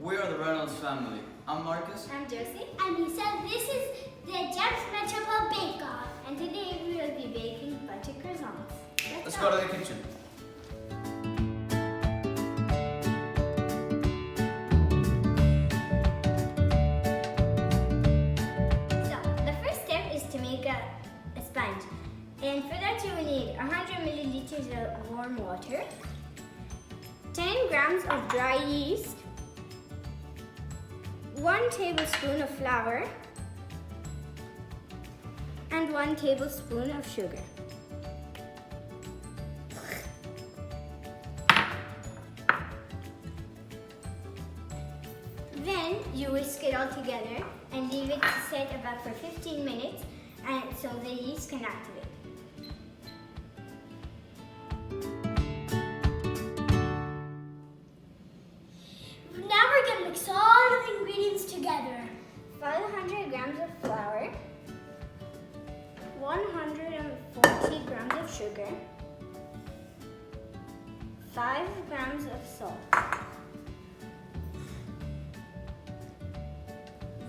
We are the Reynolds family. I'm Marcus. I'm Josie. I'm Lisa. This is the Gems Metropole Bake-Off. And today we will be baking butter croissants. Let's go to the kitchen. So, the first step is to make a sponge. And for that you will need 100 milliliters of warm water, 10 grams of dry yeast, 1 tablespoon of flour, and 1 tablespoon of sugar. Then you whisk it all together and leave it to set about for 15 minutes and so the yeast can activate. Now we're going to mix all of the ingredients together. 500 grams of flour, 140 grams of sugar, 5 grams of salt,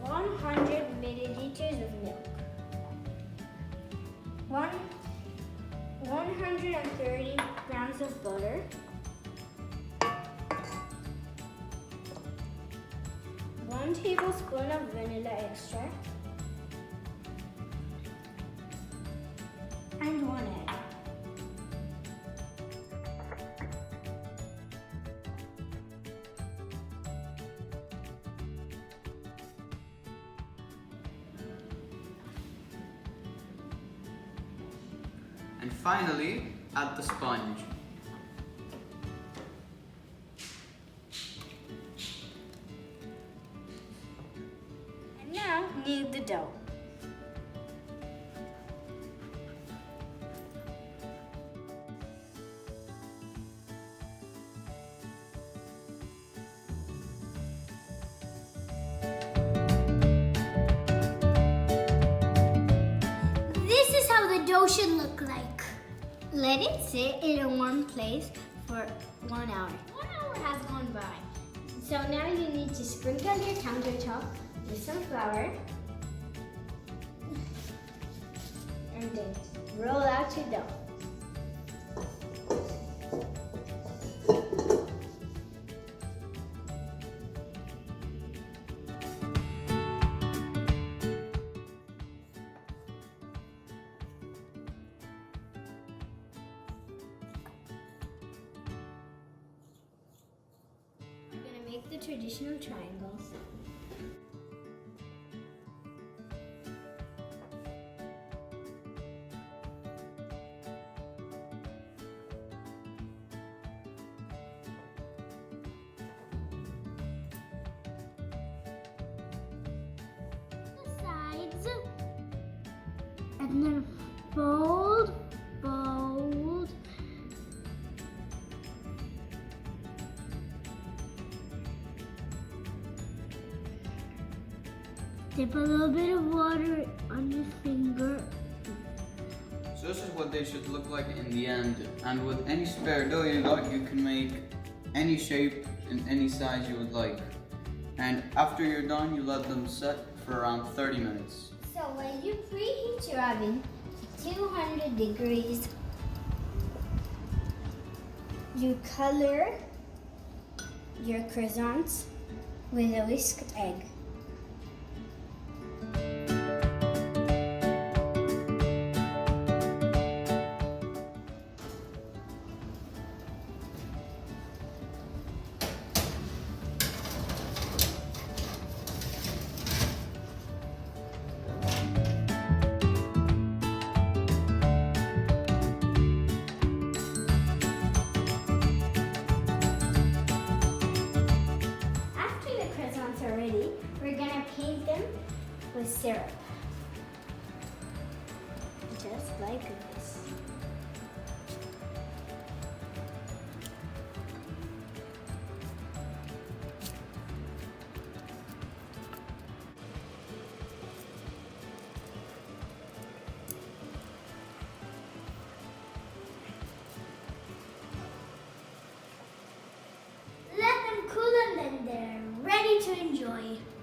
100 milliliters of milk, 130 grams of butter, 1 tablespoon of vanilla extract, and 1 egg. And finally, add the sponge. And now knead the dough. This is how the dough should look like. Let it sit in a warm place for 1 hour. 1 hour has gone by. So now you need to sprinkle your countertop with some flour and then roll out your dough. We're going to make the traditional triangles. The sides. And then fold, fold. Dip a little bit of water on your finger. So this is what they should look like in the end. And with any spare dough you got, you can make any shape and any size you would like. And after you're done, you let them set for around 30 minutes. So when you preheat your oven to 200 degrees, you color your croissants with a whisked egg. After the croissants are ready, we're gonna paint them with syrup. Just like this. Let them cool and then they're ready ready to enjoy.